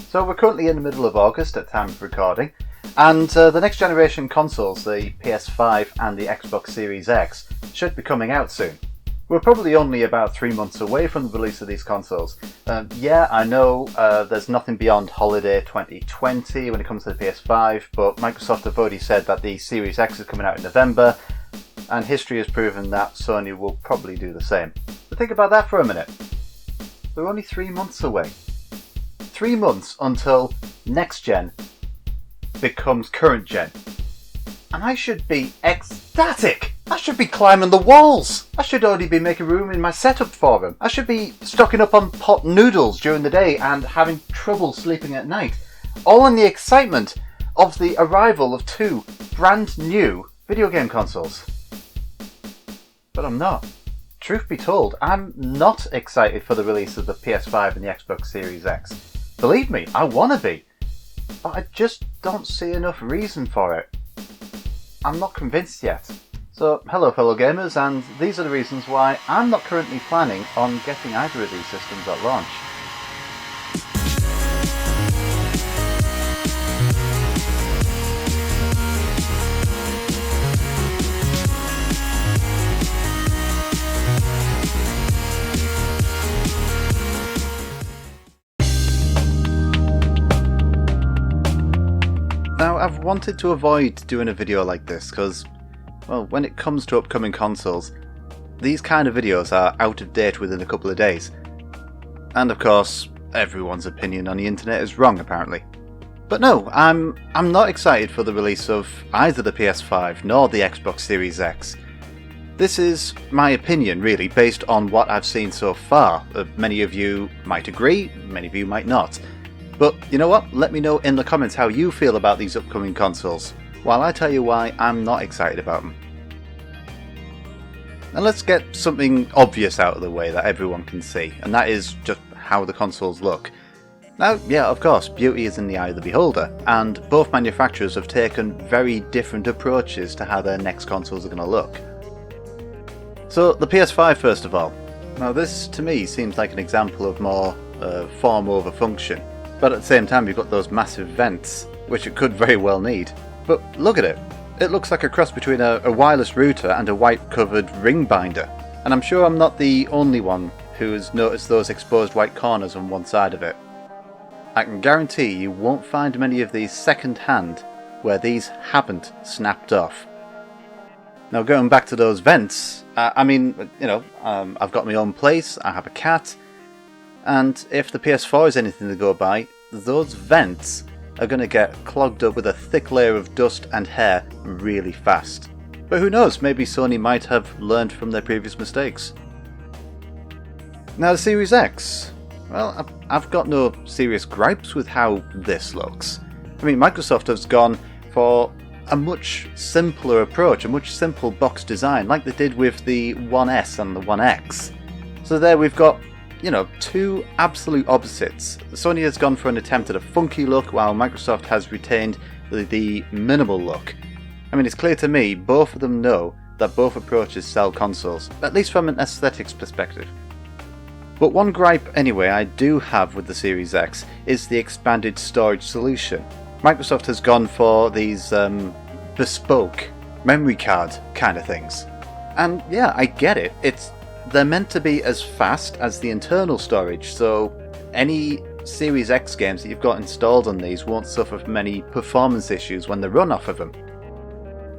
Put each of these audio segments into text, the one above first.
So we're currently in the middle of August at time of recording, and the next generation consoles, the PS5 and the Xbox Series X, should be coming out soon. We're probably only about 3 months away from the release of these consoles. Yeah, I know there's nothing beyond holiday 2020 when it comes to the PS5, but Microsoft have already said that the Series X is coming out in November, and history has proven that Sony will probably do the same. But think about that for a minute. We're only 3 months away. 3 months until next gen becomes current gen. And I should be ecstatic! I should be climbing the walls! I should already be making room in my setup for them. I should be stocking up on pot noodles during the day and having trouble sleeping at night. All in the excitement of the arrival of 2 brand new video game consoles. But I'm not. Truth be told, I'm not excited for the release of the PS5 and the Xbox Series X. Believe me, I want to be. But I just don't see enough reason for it. I'm not convinced yet. So, hello fellow gamers, and these are the reasons why I'm not currently planning on getting either of these systems at launch. Now, I've wanted to avoid doing a video like this because, well, when it comes to upcoming consoles, these kind of videos are out of date within a couple of days. And of course, everyone's opinion on the internet is wrong apparently. But no, I'm not excited for the release of either the PS5 nor the Xbox Series X. This is my opinion really, based on what I've seen so far. Many of you might agree, many of you might not. But you know what? Let me know in the comments how you feel about these upcoming consoles, while I tell you why I'm not excited about them. And let's get something obvious out of the way that everyone can see, and that is just how the consoles look. Now, yeah, of course, beauty is in the eye of the beholder, and both manufacturers have taken very different approaches to how their next consoles are going to look. So, the PS5 first of all. Now this, to me, seems like an example of more form over function. But at the same time, you've got those massive vents, which it could very well need. But look at it. It looks like a cross between a wireless router and a white-covered ring binder. And I'm sure I'm not the only one who has noticed those exposed white corners on one side of it. I can guarantee you won't find many of these second-hand where these haven't snapped off. Now going back to those vents, I've got my own place, I have a cat, and if the PS4 is anything to go by, those vents are going to get clogged up with a thick layer of dust and hair really fast. But who knows, maybe Sony might have learned from their previous mistakes. Now the Series X, well, I've got no serious gripes with how this looks. I mean, Microsoft has gone for a much simpler approach, a much simple box design, like they did with the One S and the One X. So there we've got, two absolute opposites. Sony has gone for an attempt at a funky look, while Microsoft has retained the minimal look. I mean, it's clear to me, both of them know that both approaches sell consoles, at least from an aesthetics perspective. But one gripe anyway I do have with the Series X is the expanded storage solution. Microsoft has gone for these bespoke memory card kind of things. And yeah, I get it. They're meant to be as fast as the internal storage, so any Series X games that you've got installed on these won't suffer from any performance issues when they run off of them.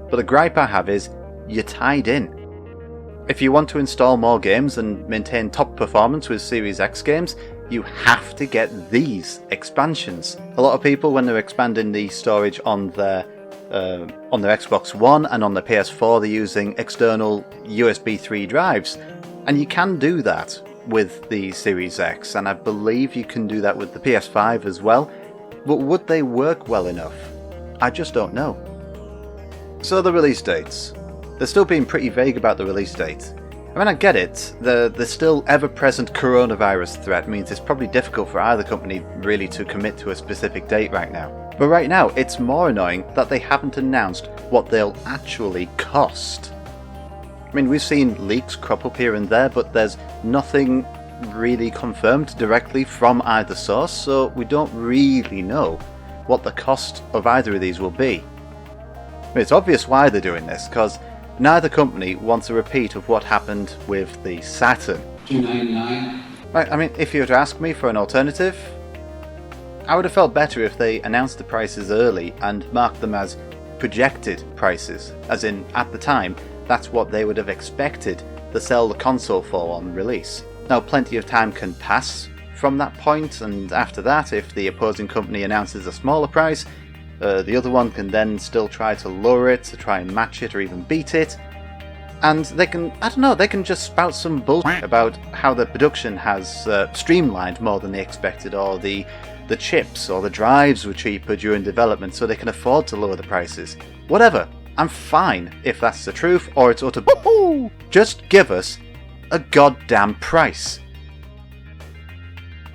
But the gripe I have is, you're tied in. If you want to install more games and maintain top performance with Series X games, you have to get these expansions. A lot of people, when they're expanding the storage on their Xbox One and on the PS4, they're using external USB 3 drives. And you can do that with the Series X, and I believe you can do that with the PS5 as well, but would they work well enough? I just don't know. So the release dates. They're still being pretty vague about the release date. I mean, I get it, the still ever-present coronavirus threat means it's probably difficult for either company really to commit to a specific date right now. But right now, it's more annoying that they haven't announced what they'll actually cost. I mean, we've seen leaks crop up here and there, but there's nothing really confirmed directly from either source, so we don't really know what the cost of either of these will be. It's obvious why they're doing this, because neither company wants a repeat of what happened with the Saturn. $299. I mean, if you were to ask me for an alternative, I would have felt better if they announced the prices early and marked them as projected prices, as in, at the time, that's what they would have expected to sell the console for on release. Now, plenty of time can pass from that point, and after that, if the opposing company announces a smaller price, the other one can then still try to lower it, to try and match it or even beat it. And they can, I don't know, they can just spout some bullshit about how the production has streamlined more than they expected, or the chips or the drives were cheaper during development so they can afford to lower the prices. Whatever, I'm fine if that's the truth or it's utter boo-hoo. Just give us a goddamn price.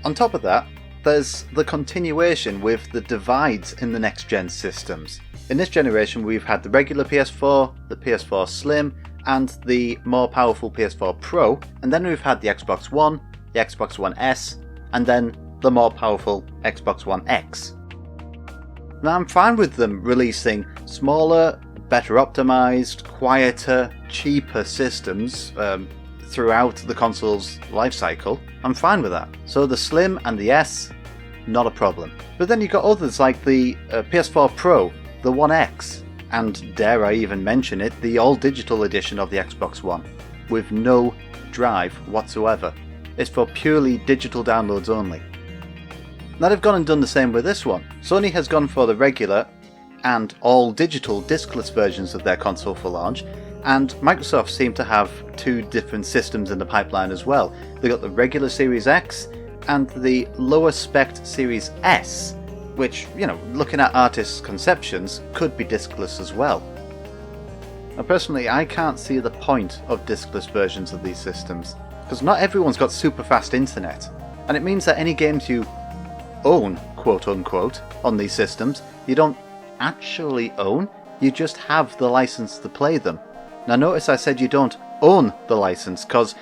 On top of that, there's the continuation with the divides in the next gen systems. In this generation we've had the regular PS4, the PS4 Slim, and the more powerful PS4 Pro, and then we've had the Xbox One, the Xbox One S, and then the more powerful Xbox One X. Now I'm fine with them releasing smaller, better optimized, quieter, cheaper systems throughout the console's life cycle. I'm fine with that. So the Slim and the S, not a problem. But then you've got others like the PS4 Pro, the One X, and dare I even mention it, the all-digital edition of the Xbox One, with no drive whatsoever. It's for purely digital downloads only. Now they've gone and done the same with this one. Sony has gone for the regular and all-digital discless versions of their console for launch, and Microsoft seem to have two different systems in the pipeline as well. They've got the regular Series X and the lower spec Series S, which, you know, looking at artists' conceptions, could be discless as well. Now personally, I can't see the point of discless versions of these systems, because not everyone's got super fast internet, and it means that any games you own, quote unquote, on these systems, you don't actually own, you just have the license to play them. Now notice I said you don't own the license, because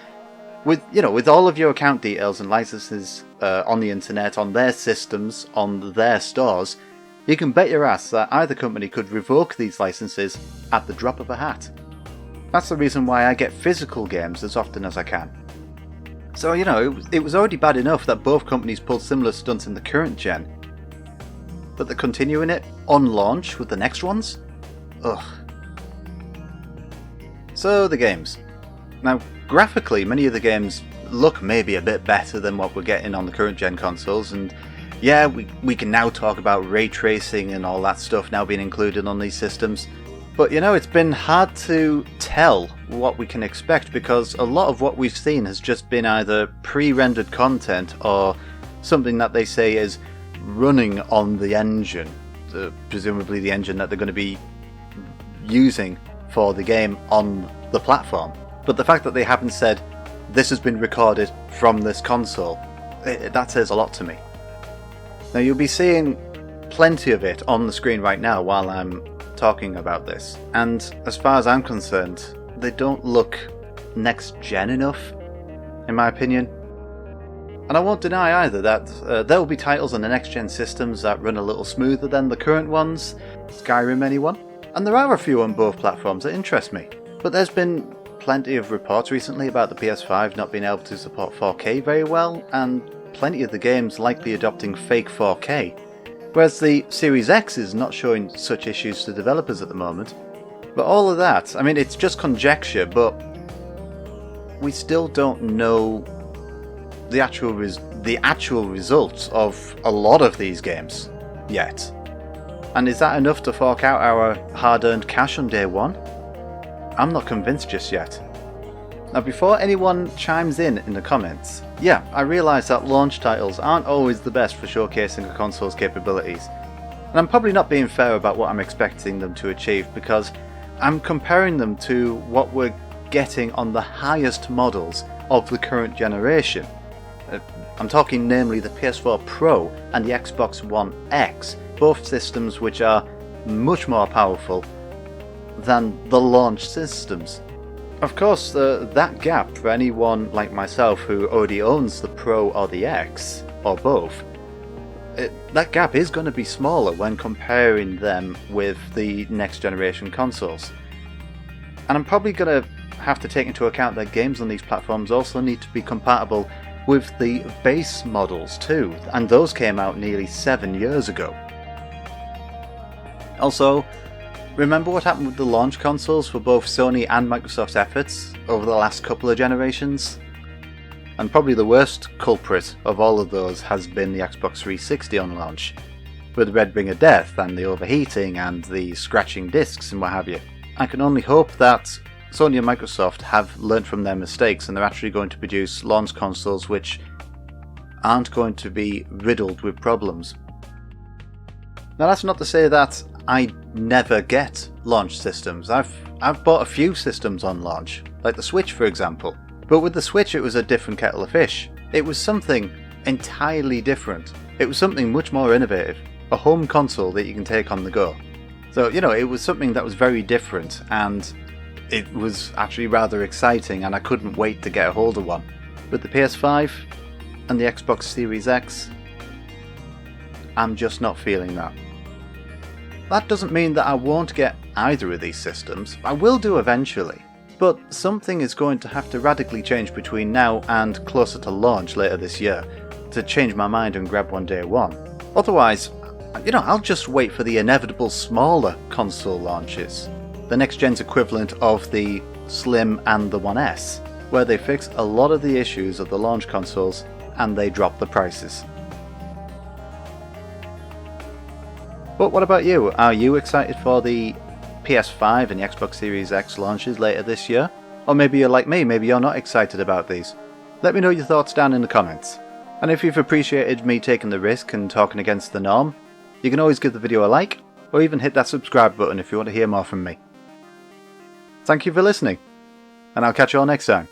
with all of your account details and licenses on the internet, on their systems, on their stores, you can bet your ass that either company could revoke these licenses at the drop of a hat. That's the reason why I get physical games as often as I can. So, you know, it was already bad enough that both companies pulled similar stunts in the current gen, but they're continuing it on launch with the next ones? Ugh. So, the games. Now, graphically, many of the games look maybe a bit better than what we're getting on the current gen consoles, and yeah, we can now talk about ray tracing and all that stuff now being included on these systems. But you know, it's been hard to tell what we can expect, because a lot of what we've seen has just been either pre-rendered content or something that they say is running on the engine, presumably the engine that they're going to be using for the game on the platform. But the fact that they haven't said, this has been recorded from this console, that says a lot to me. Now you'll be seeing plenty of it on the screen right now while I'm talking about this, and as far as I'm concerned, they don't look next gen enough, in my opinion. And I won't deny either that there will be titles on the next gen systems that run a little smoother than the current ones, Skyrim anyone, and there are a few on both platforms that interest me. But there's been plenty of reports recently about the PS5 not being able to support 4K very well, and plenty of the games likely adopting fake 4K. Whereas the Series X is not showing such issues to developers at the moment. But all of that, I mean, it's just conjecture, but we still don't know the actual results of a lot of these games yet. And is that enough to fork out our hard-earned cash on day one? I'm not convinced just yet. Now before anyone chimes in the comments, yeah, I realise that launch titles aren't always the best for showcasing a console's capabilities. And I'm probably not being fair about what I'm expecting them to achieve, because I'm comparing them to what we're getting on the highest models of the current generation. I'm talking namely the PS4 Pro and the Xbox One X, both systems which are much more powerful than the launch systems. Of course, that gap for anyone like myself who already owns the Pro or the X, or both, that gap is going to be smaller when comparing them with the next generation consoles. And I'm probably going to have to take into account that games on these platforms also need to be compatible with the base models too, and those came out nearly 7 years ago. Also, remember what happened with the launch consoles for both Sony and Microsoft's efforts over the last couple of generations? And probably the worst culprit of all of those has been the Xbox 360 on launch, with the red ring of death and the overheating and the scratching discs and what have you. I can only hope that Sony and Microsoft have learnt from their mistakes and they're actually going to produce launch consoles which aren't going to be riddled with problems. Now that's not to say that I never get launch systems. I've bought a few systems on launch, like the Switch for example. But with the Switch it was a different kettle of fish. It was something entirely different. It was something much more innovative. A home console that you can take on the go. So, it was something that was very different and it was actually rather exciting and I couldn't wait to get a hold of one. With the PS5 and the Xbox Series X, I'm just not feeling that. That doesn't mean that I won't get either of these systems. I will do eventually. But something is going to have to radically change between now and closer to launch later this year to change my mind and grab one day one. Otherwise, I'll just wait for the inevitable smaller console launches. The next gen's equivalent of the Slim and the One S, where they fix a lot of the issues of the launch consoles and they drop the prices. But what about you? Are you excited for the PS5 and the Xbox Series X launches later this year? Or maybe you're like me, maybe you're not excited about these. Let me know your thoughts down in the comments. And if you've appreciated me taking the risk and talking against the norm, you can always give the video a like, or even hit that subscribe button if you want to hear more from me. Thank you for listening, and I'll catch you all next time.